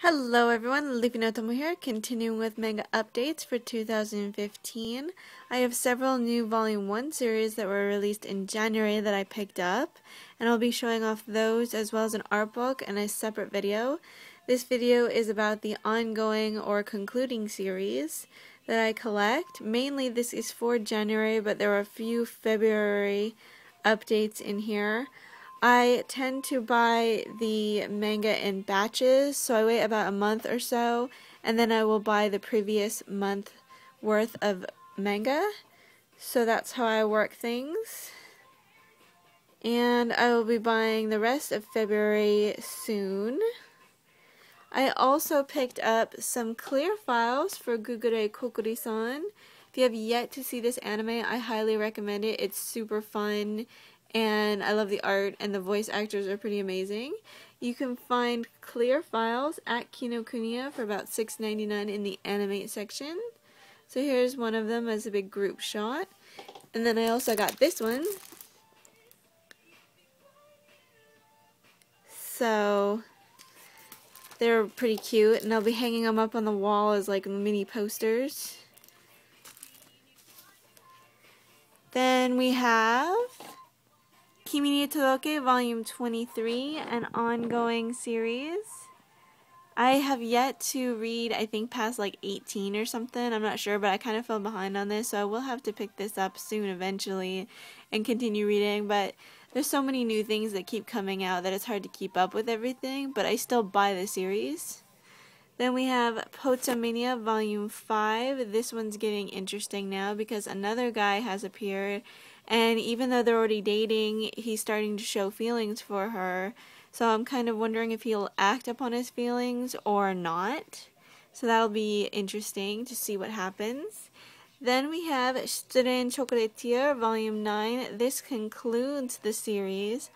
Hello everyone, Leafy no Tomo here, continuing with manga updates for 2015. I have several new Volume 1 series that were released in January that I picked up, and I'll be showing off those as well as an art book and a separate video. This video is about the ongoing or concluding series that I collect. Mainly this is for January, but there are a few February updates in here. I tend to buy the manga in batches, so I wait about a month or so, and then I will buy the previous month worth of manga. So that's how I work things. And I will be buying the rest of February soon. I also picked up some clear files for Gugure Kokuri-san. If you have yet to see this anime, I highly recommend it. It's super fun. And I love the art, and the voice actors are pretty amazing. You can find clear files at Kinokuniya for about $6.99 in the animate section. So here's one of them as a big group shot. And then I also got this one. So they're pretty cute, and I'll be hanging them up on the wall as like mini posters. Then we have Kimi ni Todoke Volume 23, an ongoing series. I have yet to read, I think, past like 18 or something. I'm not sure, but I kind of fell behind on this, so I will have to pick this up soon eventually and continue reading. But there's so many new things that keep coming out that it's hard to keep up with everything, but I still buy the series. Then we have Pocha Mani Volume 5. This one's getting interesting now because another guy has appeared, and even though they're already dating, he's starting to show feelings for her. So I'm kind of wondering if he'll act upon his feelings or not. So that'll be interesting to see what happens. Then we have Shitsuren Chocolatier Volume 9. This concludes the series.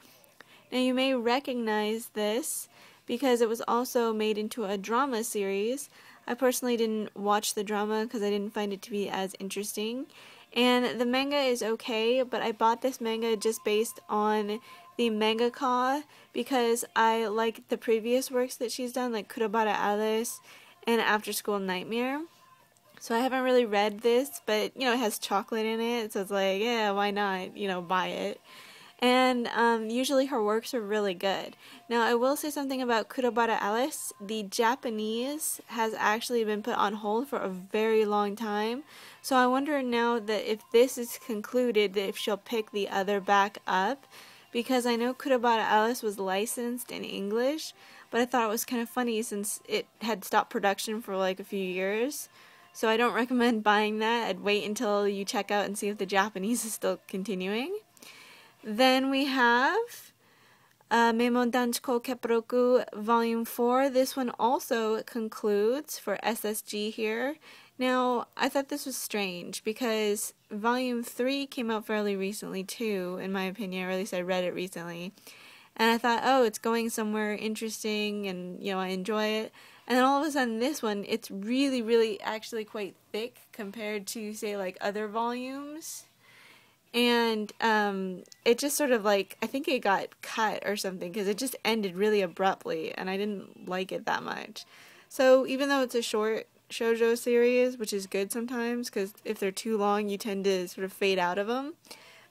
Now you may recognize this because it was also made into a drama series. I personally didn't watch the drama because I didn't find it to be as interesting. And the manga is okay, but I bought this manga just based on the mangaka because I like the previous works that she's done, like Kurobara Alice and After School Nightmare. So I haven't really read this, but you know, it has chocolate in it, so it's like, yeah, why not, you know, buy it. And usually her works are really good. Now I will say something about Kurobara Alice. The Japanese has actually been put on hold for a very long time. So I wonder now that if this is concluded, that if she'll pick the other back up. Because I know Kurobara Alice was licensed in English, but I thought it was kind of funny since it had stopped production for like a few years. So I don't recommend buying that. I'd wait until you check out and see if the Japanese is still continuing. Then we have Meimon Danchiko Keppuroku Volume 4. This one also concludes for SSG here. Now, I thought this was strange because Volume 3 came out fairly recently too, in my opinion, or at least I read it recently. And I thought, oh, it's going somewhere interesting and, you know, I enjoy it. And then all of a sudden this one, it's really, really actually quite thick compared to, say, like other volumes. And it just sort of like, I think it got cut or something because it just ended really abruptly and I didn't like it that much. So even though it's a short shoujo series, which is good sometimes because if they're too long you tend to sort of fade out of them.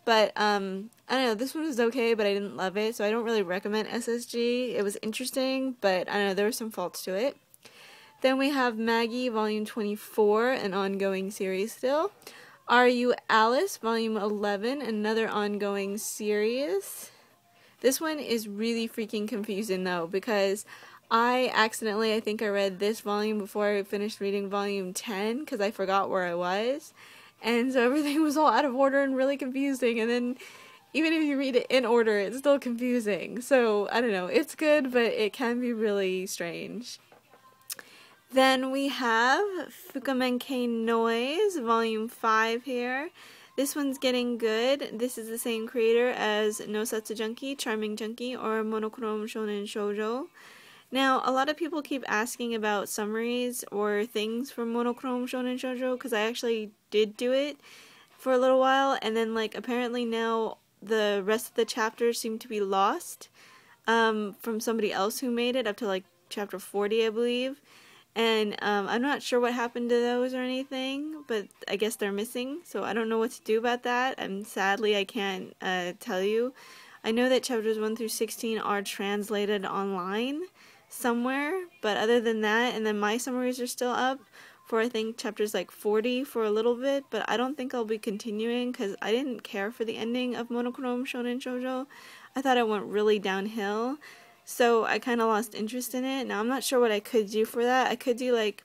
But I don't know, this one was okay, but I didn't love it, so I don't really recommend SSG. It was interesting, but I don't know, there were some faults to it. Then we have Magi Volume 24, an ongoing series still. Are You Alice, Volume 11, another ongoing series. This one is really freaking confusing though, because I think I read this volume before I finished reading Volume 10, because I forgot where I was. And so everything was all out of order and really confusing, and then even if you read it in order, it's still confusing. So, I don't know, it's good, but it can be really strange. Then we have Fukumenkei Noise, Volume 5 here. This one's getting good. This is the same creator as No Satsu Junkie, Charming Junkie, or Monochrome Shonen Shoujo. Now, a lot of people keep asking about summaries or things from Monochrome Shonen Shoujo, because I actually did do it for a little while, and then, like, apparently now the rest of the chapters seem to be lost from somebody else who made it up to, like, chapter 40, I believe. And I'm not sure what happened to those or anything, but I guess they're missing, so I don't know what to do about that, and sadly I can't tell you. I know that chapters 1 through 16 are translated online somewhere, but other than that, and then my summaries are still up for I think chapters like 40 for a little bit, but I don't think I'll be continuing because I didn't care for the ending of Monochrome Shonen Shoujo. I thought it went really downhill. So I kind of lost interest in it. Now I'm not sure what I could do for that. I could do like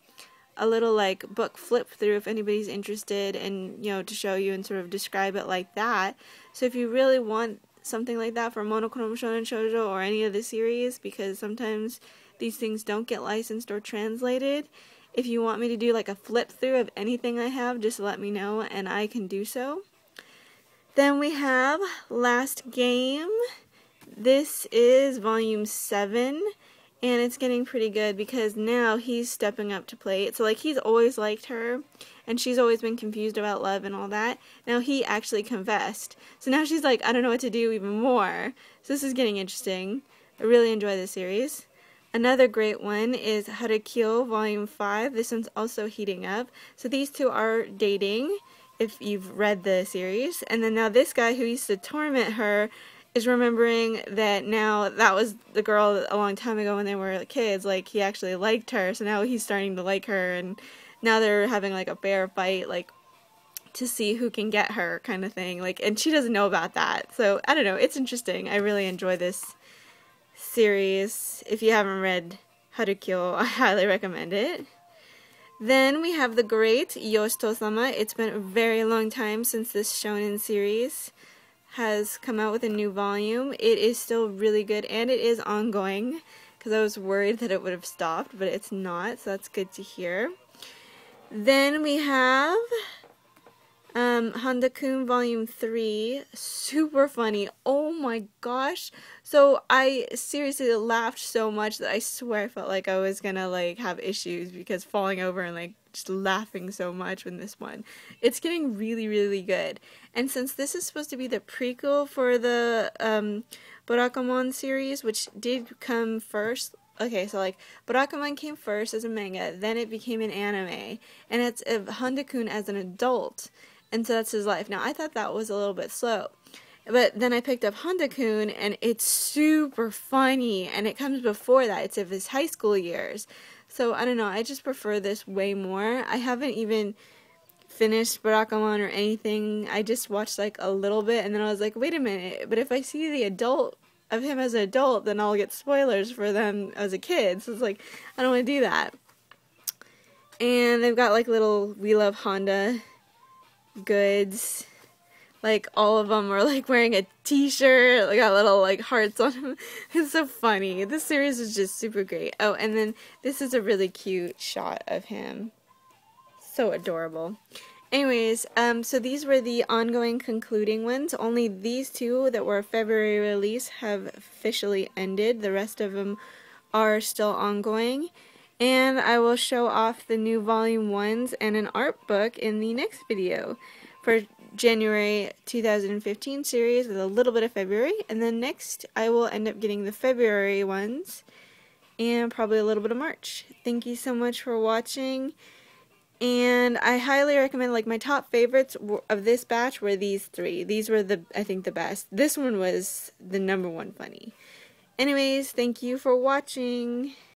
a little like book flip through if anybody's interested, and to show you and sort of describe it like that. So if you really want something like that for Monochrome Shonen Shoujo or any of the series, because sometimes these things don't get licensed or translated, if you want me to do like a flip through of anything I have, just let me know and I can do so. Then we have Last Game. This is volume 7, and it's getting pretty good because now he's stepping up to plate. So like he's always liked her, and she's always been confused about love and all that. Now he actually confessed. So now she's like, I don't know what to do even more. So this is getting interesting. I really enjoy this series. Another great one is Haru volume 5. This one's also heating up. So these two are dating, if you've read the series. And then now this guy who used to torment her is remembering that now that was the girl a long time ago when they were kids. Like, he actually liked her, so now he's starting to like her, and now they're having like a bear fight, like, to see who can get her kind of thing. Like, and she doesn't know about that. So, I don't know, it's interesting. I really enjoy this series. If you haven't read Haru, I highly recommend it. Then we have the great Yoshitoo-sama. It's been a very long time since this shonen series has come out with a new volume. It is still really good, and it is ongoing, because I was worried that it would have stopped, but it's not, so that's good to hear. Then we have Handa-kun volume 3. Super funny. Oh my gosh. So I seriously laughed so much that I swear I felt like I was gonna like have issues, because falling over and like just laughing so much in this one. It's getting really, really good. And since this is supposed to be the prequel for the Barakamon series, which did come first. Okay, so like Barakamon came first as a manga, then it became an anime, and it's Handa-kun as an adult. And so that's his life. Now, I thought that was a little bit slow. But then I picked up Handa-kun, and it's super funny. And it comes before that. It's of his high school years. So, I don't know. I just prefer this way more. I haven't even finished Barakamon or anything. I just watched, like, a little bit. And then I was like, wait a minute. But if I see the adult of him as an adult, then I'll get spoilers for them as a kid. So, it's like, I don't want to do that. And they've got, like, little We Love Honda goods. Like, all of them are like wearing a t-shirt. They got little like hearts on them. It's so funny. This series is just super great. Oh, and then this is a really cute shot of him. So adorable. Anyways, so these were the ongoing concluding ones. Only these two that were a February release have officially ended. The rest of them are still ongoing. And I will show off the new volume 1s and an art book in the next video for January 2015 series with a little bit of February. And then next I will end up getting the February ones and probably a little bit of March. Thank you so much for watching. And I highly recommend, like, my top favorites of this batch were these 3. These were I think the best. This one was the #1 funny. Anyways, thank you for watching.